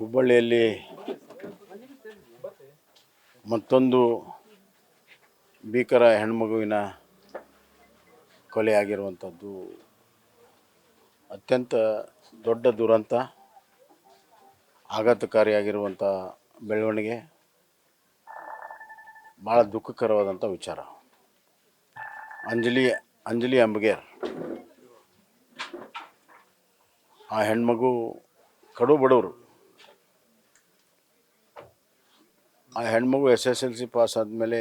ಹುಬ್ಬಳ್ಳಿಯಲ್ಲಿ ಮತ್ತೊಂದು ಭೀಕರ ಹೆಣ್ಮಗುವಿನ ಕೊಲೆಯಾಗಿರುವಂಥದ್ದು ಅತ್ಯಂತ ದೊಡ್ಡ ದುರಂತ, ಆಘಾತಕಾರಿಯಾಗಿರುವಂಥ ಬೆಳವಣಿಗೆ, ಭಾಳ ದುಃಖಕರವಾದಂಥ ವಿಚಾರ. ಅಂಜಲಿ ಅಂಬಗೇರ್ ಆ ಹೆಣ್ಮಗು ಕಡು ಬಡವರು. ಆ ಹೆಣ್ಮಗು SSLC ಪಾಸ್ ಆದಮೇಲೆ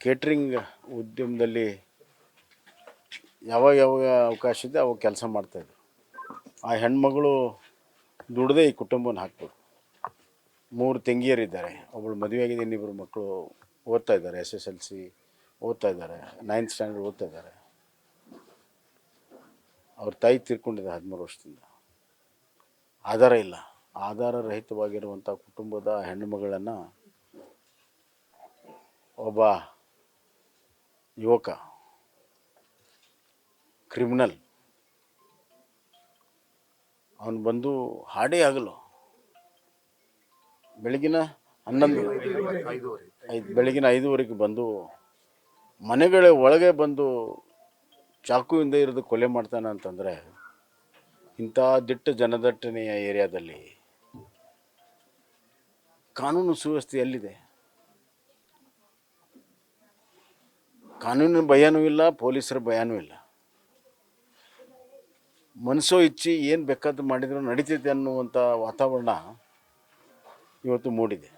ಕೇಟ್ರಿಂಗ್ ಉದ್ಯಮದಲ್ಲಿ ಯಾವಾಗ ಅವಕಾಶ ಇದೆ ಅವಾಗ ಕೆಲಸ ಮಾಡ್ತಾಯಿದ್ರು. ಆ ಹೆಣ್ಮಗಳು ದುಡ್ದೇ ಈ ಕುಟುಂಬನ ಹಾಕ್ಬೇಕು. 3 ತಂಗಿಯರಿದ್ದಾರೆ, ಒಬ್ಬಳು ಮದುವೆ ಆಗಿದೆ, ಇನ್ನಿಬ್ಬರು ಮಕ್ಕಳು ಓದ್ತಾ ಇದ್ದಾರೆ, SSLC ಓದ್ತಾ ಇದ್ದಾರೆ, 9th ಸ್ಟ್ಯಾಂಡರ್ಡ್ ಓದ್ತಾ ಇದ್ದಾರೆ. ಅವ್ರ ತಾಯಿ ತೀರ್ಕೊಂಡಿದ್ದಾರೆ 13 ವರ್ಷದಿಂದ. ಆಧಾರ ಇಲ್ಲ. ಆಧಾರ ರಹಿತವಾಗಿರುವಂಥ ಕುಟುಂಬದ ಹೆಣ್ಣುಮಗಳನ್ನು ಒಬ್ಬ ಯುವಕ ಕ್ರಿಮಿನಲ್ ಅವನು ಬಂದು ಹಾಡೇ ಆಗಲು ಬೆಳಗಿನ 5:05 ಬಂದು ಮನೆಗಳ ಒಳಗೆ ಬಂದು ಚಾಕುವಿಂದ ಇರಿದು ಕೊಲೆ ಮಾಡ್ತಾನೆ ಅಂತಂದರೆ, ಇಂಥ ದಿಟ್ಟ ಜನದಟ್ಟಣೆಯ ಏರಿಯಾದಲ್ಲಿ ಕಾನೂನು ಸುವ್ಯವಸ್ಥೆ ಎಲ್ಲಿದೆ? ಕಾನೂನಿನ ಭಯನೂ ಇಲ್ಲ, ಪೊಲೀಸರ ಭಯನೂ ಇಲ್ಲ. ಮನಸ್ಸೋ ಇಚ್ಛೆ ಏನು ಬೇಕಾದ್ರೂ ಮಾಡಿದರೂ ನಡೀತೈತೆ ಅನ್ನುವಂಥ ವಾತಾವರಣ ಇವತ್ತು ಮೂಡಿದೆ.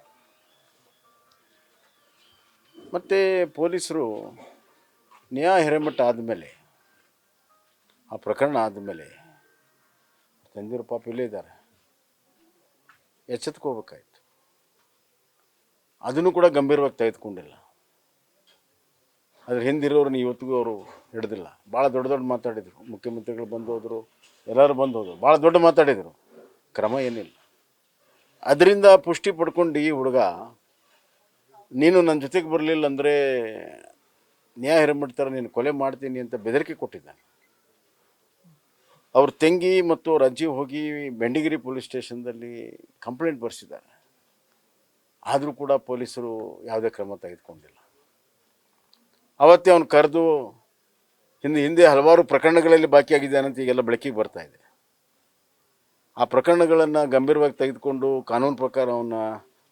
ಮತ್ತು ಪೊಲೀಸರು ನ್ಯಾಯ ಹಿರೇಮಠ ಆದಮೇಲೆ, ಆ ಪ್ರಕರಣ ಆದಮೇಲೆ ತಂದಿರೋ ಪಾಪ ಇಲ್ಲೇ ಇದ್ದಾರೆ, ಎಚ್ಚೆತ್ಕೋಬೇಕಾಯ್ತು. ಅದನ್ನು ಕೂಡ ಗಂಭೀರವಾಗಿ ತೆಗೆದುಕೊಂಡಿಲ್ಲ. ಅದ್ರ ಹಿಂದಿರೋರನ್ನ ಇವತ್ತಿಗೂ ಅವರು ಹಿಡಿದಿಲ್ಲ. ಭಾಳ ದೊಡ್ಡ ಮಾತಾಡಿದರು, ಮುಖ್ಯಮಂತ್ರಿಗಳು ಬಂದು ಹೋದರು, ಎಲ್ಲರೂ ಬಂದು ಹೋದರು, ಭಾಳ ದೊಡ್ಡ ಮಾತಾಡಿದರು, ಕ್ರಮ ಏನಿಲ್ಲ. ಅದರಿಂದ ಪುಷ್ಟಿ ಪಡ್ಕೊಂಡು ಈ ಹುಡುಗ, ನೀನು ನನ್ನ ಜೊತೆಗೆ ಬರಲಿಲ್ಲ ಅಂದರೆ ನ್ಯಾಯ ಹಿರೇಮಠ ನೀನು ಕೊಲೆ ಮಾಡ್ತೀನಿ ಅಂತ ಬೆದರಿಕೆ ಕೊಟ್ಟಿದ್ದಾನೆ. ಅವ್ರ ತಂಗಿ ಮತ್ತು ಅವ್ರ ಅಜ್ಜಿ ಹೋಗಿ ಬೆಂಡಿಗಿರಿ ಪೊಲೀಸ್ ಸ್ಟೇಷನ್ದಲ್ಲಿ ಕಂಪ್ಲೇಂಟ್ ಬರೆಸಿದ್ದಾರೆ. ಆದರೂ ಕೂಡ ಪೊಲೀಸರು ಯಾವುದೇ ಕ್ರಮ ತೆಗೆದುಕೊಂಡಿಲ್ಲ. ಅವತ್ತೇ ಅವನು ಕರೆದು ಹಿಂದೆ ಹಲವಾರು ಪ್ರಕರಣಗಳಲ್ಲಿ ಬಾಕಿಯಾಗಿದ್ದಾನೆ ಅಂತ ಈಗೆಲ್ಲ ಬೆಳಕಿಗೆ ಬರ್ತಾ ಇದೆ. ಆ ಪ್ರಕರಣಗಳನ್ನು ಗಂಭೀರವಾಗಿ ತೆಗೆದುಕೊಂಡು ಕಾನೂನು ಪ್ರಕಾರ ಅವನ್ನ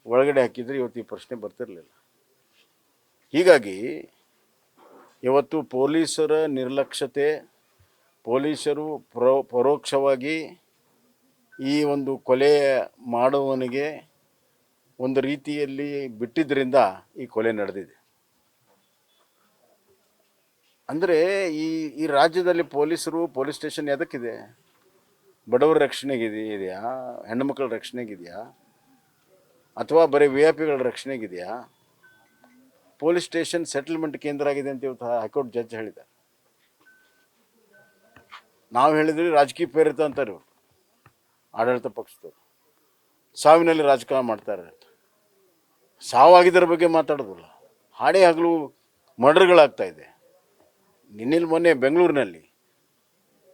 ಒಳಗಡೆ ಹಾಕಿದರೆ ಇವತ್ತು ಈ ಪ್ರಶ್ನೆ ಬರ್ತಿರಲಿಲ್ಲ. ಹೀಗಾಗಿ ಇವತ್ತು ಪೊಲೀಸರ ನಿರ್ಲಕ್ಷ್ಯತೆ, ಪೊಲೀಸರು ಪರೋಕ್ಷವಾಗಿ ಈ ಒಂದು ಕೊಲೆ ಮಾಡುವವನಿಗೆ ಒಂದು ರೀತಿಯಲ್ಲಿ ಬಿಟ್ಟಿದ್ದರಿಂದ ಈ ಕೊಲೆ ನಡೆದಿದೆ. ಅಂದರೆ ಈ ರಾಜ್ಯದಲ್ಲಿ ಪೊಲೀಸ್ ಸ್ಟೇಷನ್ ಎದಕ್ಕಿದೆ? ಬಡವರ ರಕ್ಷಣೆಗಿದೆಯಾ? ಹೆಣ್ಣುಮಕ್ಕಳ ರಕ್ಷಣೆಗಿದೆಯಾ? ಅಥವಾ ಬರೀ VIP ಗಳ ರಕ್ಷಣೆಗಿದೆಯಾ? ಪೊಲೀಸ್ ಸ್ಟೇಷನ್ ಸೆಟಲ್ಮೆಂಟ್ ಕೇಂದ್ರ ಆಗಿದೆ ಅಂತ ಇವತ್ತು ಹೈಕೋರ್ಟ್ ಜಡ್ಜ್ ಹೇಳಿದ್ದಾರೆ. ನಾವು ಹೇಳಿದ್ರಿ ರಾಜಕೀಯ ಪ್ರೇರಿತ ಅಂತಾರೆ ಇವರು, ಆಡಳಿತ ಪಕ್ಷದವರು. ಸಾವಿನಲ್ಲಿ ರಾಜಕಾರಣ ಮಾಡ್ತಾರೆ. ಸಾವಾಗಿದ್ದರ ಬಗ್ಗೆ ಮಾತಾಡೋದಿಲ್ಲ. ಹಾಡೇ ಹಗಲು ಮರ್ಡರ್ಗಳಾಗ್ತಾ ಇದೆ. ಮೊನ್ನೆ ಬೆಂಗಳೂರಿನಲ್ಲಿ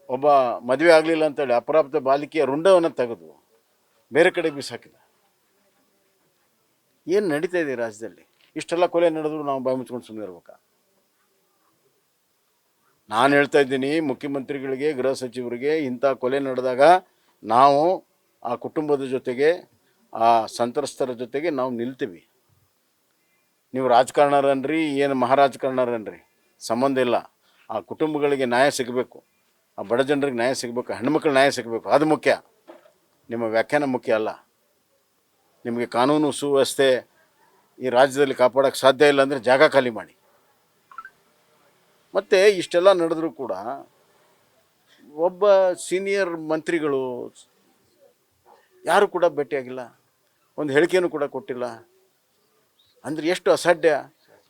ಒಬ್ಬ ಮದುವೆ ಆಗಲಿಲ್ಲ ಅಂತೇಳಿ ಅಪ್ರಾಪ್ತ ಬಾಲಿಕೆಯ ರುಂಡವನ್ನು ತೆಗೆದು ಬೇರೆ ಕಡೆ ಬಿಸಾಕಿದ. ಏನು ನಡೀತಾ ಇದೆ ರಾಜ್ಯದಲ್ಲಿ? ಇಷ್ಟೆಲ್ಲ ಕೊಲೆ ನಡೆದ್ರು ನಾವು ಬಾಯಿ ಮುಚ್ಕೊಂಡು ಸುಮ್ಮನೆ ಇರ್ಬೇಕಾ? ನಾನು ಹೇಳ್ತಾ ಇದ್ದೀನಿ ಮುಖ್ಯಮಂತ್ರಿಗಳಿಗೆ, ಗೃಹ ಸಚಿವರಿಗೆ, ಇಂಥ ಕೊಲೆ ನಡೆದಾಗ ನಾವು ಆ ಕುಟುಂಬದ ಜೊತೆಗೆ, ಆ ಸಂತ್ರಸ್ತರ ಜೊತೆಗೆ ನಾವು ನಿಲ್ತೀವಿ. ನೀವು ರಾಜಕಾರಣರನ್ರಿ, ಏನು ಮಹಾರಾಜಕಾರಣರನ್ರಿ, ಸಂಬಂಧ ಇಲ್ಲ. ಆ ಕುಟುಂಬಗಳಿಗೆ ನ್ಯಾಯ ಸಿಗಬೇಕು, ಆ ಬಡ ಜನರಿಗೆ ನ್ಯಾಯ ಸಿಗಬೇಕು, ಹೆಣ್ಮಕ್ಳು ನ್ಯಾಯ ಸಿಗಬೇಕು. ಅದು ಮುಖ್ಯ. ನಿಮ್ಮ ವ್ಯಾಖ್ಯಾನ ಮುಖ್ಯ ಅಲ್ಲ. ನಿಮಗೆ ಕಾನೂನು ಸುವ್ಯವಸ್ಥೆ ಈ ರಾಜ್ಯದಲ್ಲಿ ಕಾಪಾಡೋಕ್ಕೆ ಸಾಧ್ಯ ಇಲ್ಲ ಅಂದರೆ ಜಾಗ ಖಾಲಿ ಮಾಡಿ. ಮತ್ತು ಇಷ್ಟೆಲ್ಲ ನಡೆದರೂ ಕೂಡ ಒಬ್ಬ ಸೀನಿಯರ್ ಮಂತ್ರಿಗಳು ಯಾರು ಕೂಡ ಭೇಟಿಯಾಗಿಲ್ಲ, ಒಂದು ಹೇಳಿಕೆಯನ್ನು ಕೂಡ ಕೊಟ್ಟಿಲ್ಲ. ಅಂದರೆ ಎಷ್ಟು ಅಸಡ್ಯ!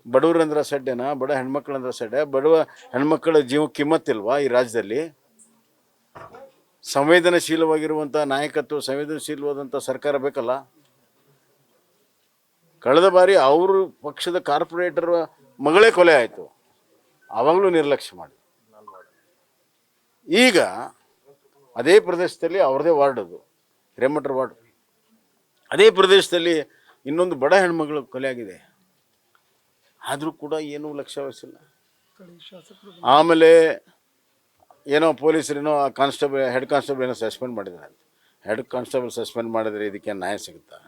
ಬಡವರಂದ್ರೆ ಅಸಡ್ಯನಾ? ಬಡ ಹೆಣ್ಮಕ್ಳಂದ್ರೆ ಅಸಡ್ಯ? ಬಡವ ಹೆಣ್ಮಕ್ಳ ಜೀವಕ್ಕೆ ಕಿಮ್ಮತ್ತಿಲ್ವಾ ಈ ರಾಜ್ಯದಲ್ಲಿ? ಸಂವೇದನಶೀಲವಾಗಿರುವಂಥ ನಾಯಕತ್ವ, ಸಂವೇದನಶೀಲವಾದಂಥ ಸರ್ಕಾರ ಬೇಕಲ್ಲ. ಕಳೆದ ಬಾರಿ ಅವ್ರ ಪಕ್ಷದ ಕಾರ್ಪೊರೇಟರ್ ಮಗಳೇ ಕೊಲೆ ಆಯಿತು, ಆವಾಗಲೂ ನಿರ್ಲಕ್ಷ್ಯ ಮಾಡಿ. ಈಗ ಅದೇ ಪ್ರದೇಶದಲ್ಲಿ ಅವ್ರದೇ ವಾರ್ಡ್ ಅದು, ಹಿರೇಮಠರ ವಾರ್ಡ್. ಅದೇ ಪ್ರದೇಶದಲ್ಲಿ ಇನ್ನೊಂದು ಬಡ ಹೆಣ್ಮಗಳು ಕೊಲೆ ಆಗಿದೆ, ಆದರೂ ಕೂಡ ಏನೂ ಲಕ್ಷ್ಯ ವಹಿಸಿಲ್ಲ. ಆಮೇಲೆ ಏನೋ ಪೊಲೀಸರೇನೋ ಕಾನ್ಸ್ಟೇಬಲ್ ಹೆಡ್ ಕಾನ್ಸ್ಟೇಬಲ್ ಏನೋ ಸಸ್ಪೆಂಡ್ ಮಾಡಿದ್ದಾರೆ ಅಂತ. ಹೆಡ್ ಕಾನ್ಸ್ಟೇಬಲ್ ಸಸ್ಪೆಂಡ್ ಮಾಡಿದರೆ ಇದಕ್ಕೆ ನ್ಯಾಯ ಸಿಗುತ್ತಾ?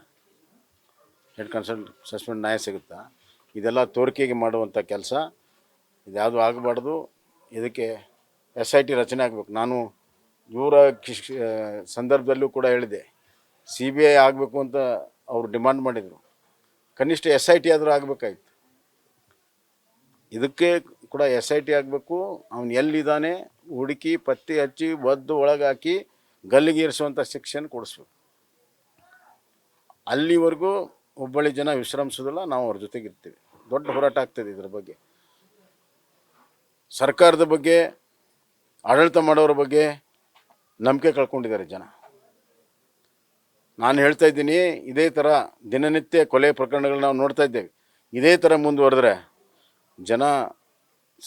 ಹೆಡ್ ಕಾನ್ಸ್ಟೇಬಲ್ ಸಸ್ಪೆಂಡ್ ನ್ಯಾಯ ಸಿಗುತ್ತಾ? ಇದೆಲ್ಲ ತೋರಿಕೆಗೆ ಮಾಡುವಂಥ ಕೆಲಸ, ಇದ್ಯಾವುದು ಆಗಬಾರ್ದು. ಇದಕ್ಕೆ SIT ರಚನೆ ಆಗಬೇಕು. ನಾನು ಇವರ ಸಂದರ್ಭದಲ್ಲೂ ಕೂಡ ಹೇಳಿದೆ, CBI ಆಗಬೇಕು ಅಂತ ಅವರು ಡಿಮಾಂಡ್ ಮಾಡಿದರು. ಕನಿಷ್ಠ SIT ಆದರೂ ಆಗಬೇಕಾಯ್ತು. ಇದಕ್ಕೆ ಕೂಡ SIT ಆಗಬೇಕು. ಅವನು ಎಲ್ಲಿದ್ದಾನೆ ಹುಡುಕಿ ಪತ್ತೆ ಹಚ್ಚಿ ಒದ್ದು ಒಳಗೆ ಹಾಕಿ ಗಲ್ಲಿಗೇರಿಸುವಂಥ ಶಿಕ್ಷೆಯನ್ನು ಕೊಡಿಸ್ಬೇಕು. ಅಲ್ಲಿವರೆಗೂ ಹುಬ್ಬಳ್ಳಿ ಜನ ವಿಶ್ರಮಿಸೋದಿಲ್ಲ, ನಾವು ಅವ್ರ ಜೊತೆಗಿರ್ತೀವಿ. ದೊಡ್ಡ ಹೋರಾಟ ಆಗ್ತದೆ ಇದರ ಬಗ್ಗೆ. ಸರ್ಕಾರದ ಬಗ್ಗೆ, ಆಡಳಿತ ಮಾಡೋರ ಬಗ್ಗೆ ನಂಬಿಕೆ ಕಳ್ಕೊಂಡಿದ್ದಾರೆ ಜನ. ನಾನು ಹೇಳ್ತಾ ಇದ್ದೀನಿ, ಇದೇ ಥರ ದಿನನಿತ್ಯ ಕೊಲೆ ಪ್ರಕರಣಗಳು ನಾವು ನೋಡ್ತಾ ಇದ್ದೇವೆ. ಇದೇ ಥರ ಮುಂದುವರೆದ್ರೆ ಜನ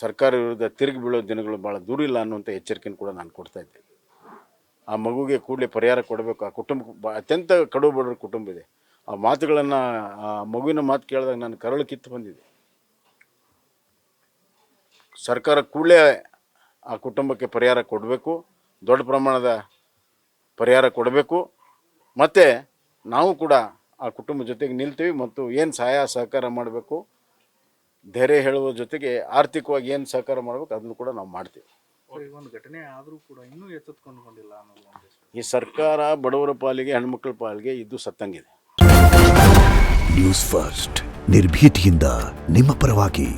ಸರ್ಕಾರ ವಿರುದ್ಧ ತಿರುಗಿ ಬೀಳೋ ದಿನಗಳು ಭಾಳ ದೂರ ಇಲ್ಲ ಅನ್ನುವಂಥ ಎಚ್ಚರಿಕೆಯನ್ನು ಕೂಡ ನಾನು ಕೊಡ್ತಾ ಇದ್ದೇನೆ. ಆ ಮಗುಗೆ ಕೂಡಲೇ ಪರಿಹಾರ ಕೊಡಬೇಕು. ಆ ಕುಟುಂಬ ಅತ್ಯಂತ ಕಡು ಬಡವರ ಕುಟುಂಬ ಇದೆ. ಆ ಮಾತುಗಳನ್ನು, ಆ ಮಗುವಿನ ಮಾತು ಕೇಳಿದಾಗ ನಾನು ಕರಳು ಕಿತ್ತು ಬಂದಿದೆ. ಸರ್ಕಾರ ಕೂಡಲೇ ಆ ಕುಟುಂಬಕ್ಕೆ ಪರಿಹಾರ ಕೊಡಬೇಕು, ದೊಡ್ಡ ಪ್ರಮಾಣದ ಪರಿಹಾರ ಕೊಡಬೇಕು. ಮತ್ತು ನಾವು ಕೂಡ ಆ ಕುಟುಂಬದ ಜೊತೆಗೆ ನಿಲ್ತೀವಿ ಮತ್ತು ಏನು ಸಹಾಯ ಸಹಕಾರ ಮಾಡಬೇಕು, ಧೈರ್ಯ ಹೇಳುವ ಜೊತೆಗೆ ಆರ್ಥಿಕವಾಗಿ ಏನು ಸಹಕಾರ ಮಾಡಬೇಕು ಅದನ್ನು ಕೂಡ ನಾವು ಮಾಡ್ತೀವಿ. ಒಂದು ಘಟನೆ ಆದರೂ ಕೂಡ ಇನ್ನೂ ಎಚ್ಚೆತ್ತುಕೊಂಡಿಲ್ಲ ಅನ್ನೋದು ಈ ಸರ್ಕಾರ ಬಡವರ ಪಾಲಿಗೆ, ಹೆಣ್ಮಕ್ಳ ಪಾಲಿಗೆ ಇದು ಸತ್ತಂಗಿದೆ. ನ್ಯೂಸ್ ಫಸ್ಟ್ ನಿರ್ಭೀತಿಯಿಂದ ನಿಮ್ಮ ಪರವಾಗಿ.